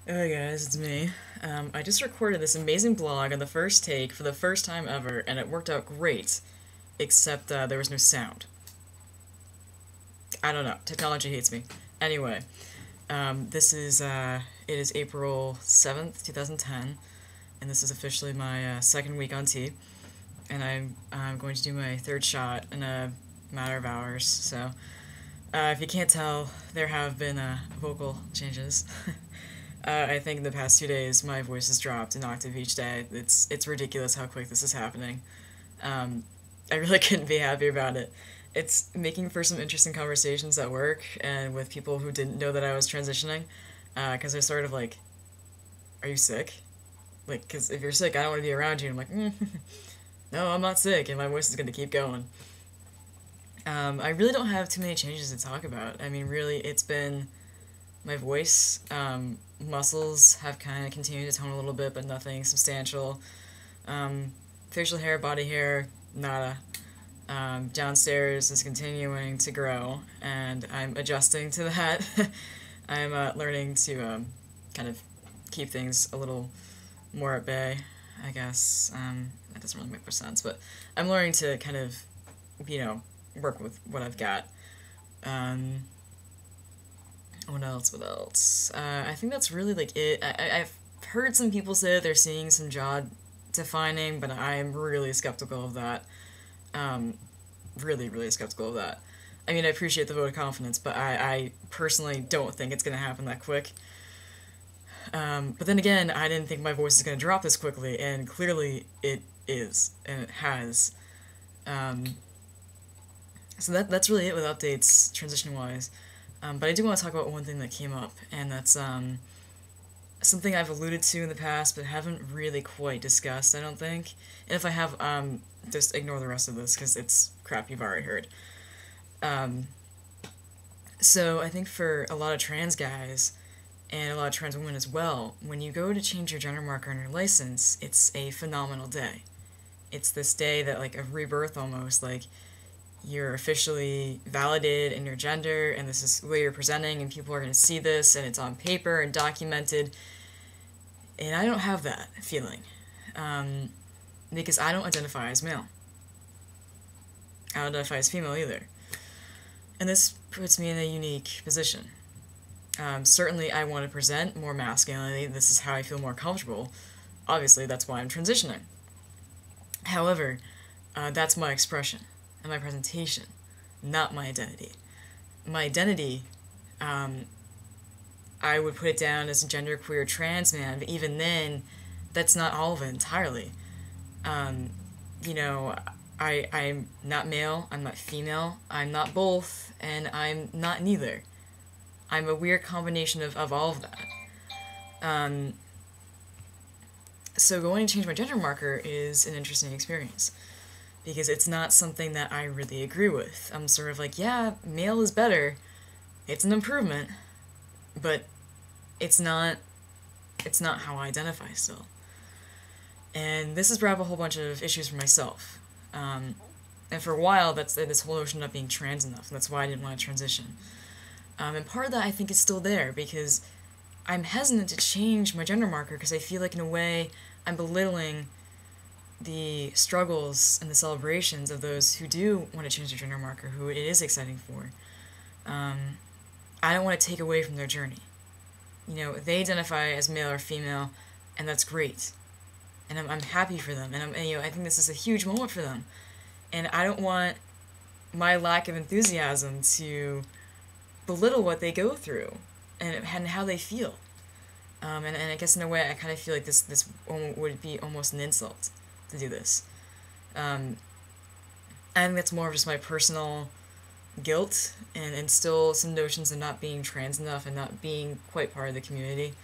Hey guys, it's me. I just recorded this amazing blog on the first take for the first time ever, and it worked out great, except there was no sound. I don't know. Technology hates me. Anyway, it is April 7th, 2010, and this is officially my second week on T, and I'm going to do my third shot in a matter of hours, so if you can't tell, there have been vocal changes. I think in the past 2 days, my voice has dropped an octave each day. It's ridiculous how quick this is happening. Um, I really couldn't be happy about it. It's making for some interesting conversations at work and with people who didn't know that I was transitioning. Because they're sort of like, "Are you sick?" Like, because if you're sick, I don't want to be around you. I'm like, "No, I'm not sick," and my voice is going to keep going. I really don't have too many changes to talk about. I mean, really, it's been my voice. Muscles have kind of continued to tone a little bit, but nothing substantial. Um, Facial hair, body hair, nada. Downstairs is continuing to grow, and I'm adjusting to that. I'm learning to kind of keep things a little more at bay, I guess. That doesn't really make much sense, but I'm learning to kind of, you know, work with what I've got. Um, what else? What else? I think that's really like it. I've heard some people say that they're seeing some jaw defining, but I'm really skeptical of that. Um, Really, really skeptical of that. I mean, I appreciate the vote of confidence, but I personally don't think it's going to happen that quick. But then again, I didn't think my voice was going to drop this quickly, and clearly it is, and it has. Um, so that's really it with updates, transition wise. But I do want to talk about one thing that came up, and that's something I've alluded to in the past, but haven't really quite discussed, I don't think. And if I have, just ignore the rest of this, because it's crap you've already heard. Um, so I think for a lot of trans guys, and a lot of trans women as well, when you go to change your gender marker on your license, it's a phenomenal day. It's this day that, like, a rebirth almost, like, you're officially validated in your gender, and this is the way you're presenting, and people are going to see this, and it's on paper and documented. And I don't have that feeling. Um, because I don't identify as male. I don't identify as female either. And this puts me in a unique position. Certainly, I want to present more masculinity. This is how I feel more comfortable. Obviously, that's why I'm transitioning. However, that's my expression and my presentation, not my identity. My identity, um, I would put it down as a genderqueer trans man, but even then, that's not all of it entirely. Um, you know, I'm not male, I'm not female, I'm not both, and I'm not neither. I'm a weird combination of all of that. Um, so going to change my gender marker is an interesting experience because it's not something that I really agree with. I'm sort of like, yeah, male is better. It's an improvement, but it's not it's not how I identify still. And this has brought up a whole bunch of issues for myself. Um, and for a while, that's this whole notion of not being trans enough. And that's why I didn't want to transition. And part of that I think is still there because I'm hesitant to change my gender marker because I feel like in a way I'm belittling the struggles and the celebrations of those who do want to change their gender marker, who it is exciting for. Um, I don't want to take away from their journey. You know, they identify as male or female, and that's great. And I'm happy for them, and I think this is a huge moment for them. And I don't want my lack of enthusiasm to belittle what they go through and how they feel. And I guess in a way, I kind of feel like this would be almost an insult to do this. Um, I think that's more of just my personal guilt and still some notions of not being trans enough and not being quite part of the community.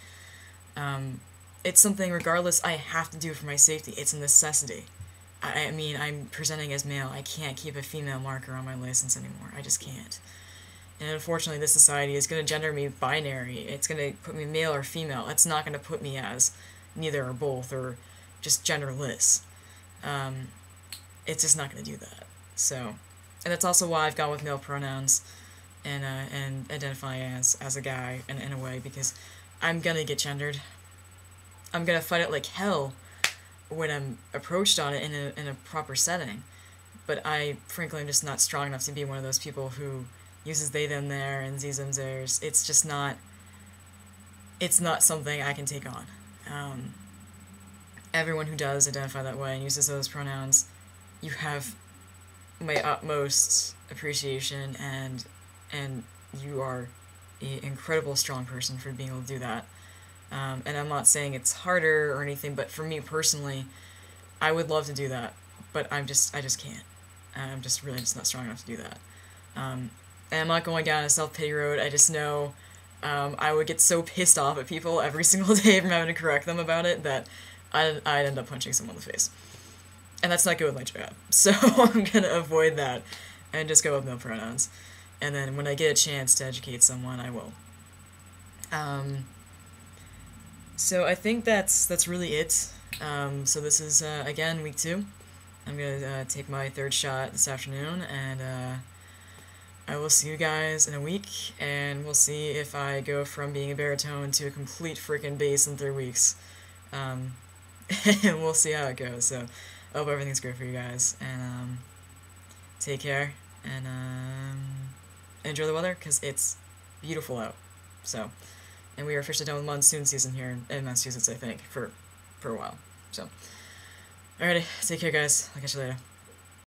Um, it's something, regardless, I have to do for my safety. It's a necessity. I mean, I'm presenting as male. I can't keep a female marker on my license anymore. I just can't. And unfortunately, this society is going to gender me binary. It's going to put me male or female. It's not going to put me as neither or both or just genderless. Um, it's just not going to do that. So, and that's also why I've gone with male pronouns and identifying as a guy in a way because I'm gonna get gendered. I'm gonna fight it like hell when I'm approached on it in a proper setting. But I, frankly, am just not strong enough to be one of those people who uses they, them, there, and these, them, theirs. It's just not, it's not something I can take on. Everyone who does identify that way and uses those pronouns, you have my utmost appreciation, and you are an incredible strong person for being able to do that. And I'm not saying it's harder or anything, but for me personally, I would love to do that, but I just can't. I'm just really just not strong enough to do that. And I'm not going down a self-pity road. I just know I would get so pissed off at people every single day from having to correct them about it that I'd end up punching someone in the face. And that's not good with my job. So I'm going to avoid that and just go with no pronouns. And then when I get a chance to educate someone, I will. So I think that's really it. So this is, again, week 2. I'm going to take my 3rd shot this afternoon, and I will see you guys in a week, and we'll see if I go from being a baritone to a complete freaking bass in 3 weeks. And we'll see how it goes. So I hope everything's great for you guys, and take care, and enjoy the weather, because it's beautiful out. So, and we are officially done with monsoon season here in Massachusetts, I think, for a while. So, alrighty, take care, guys. I'll catch you later.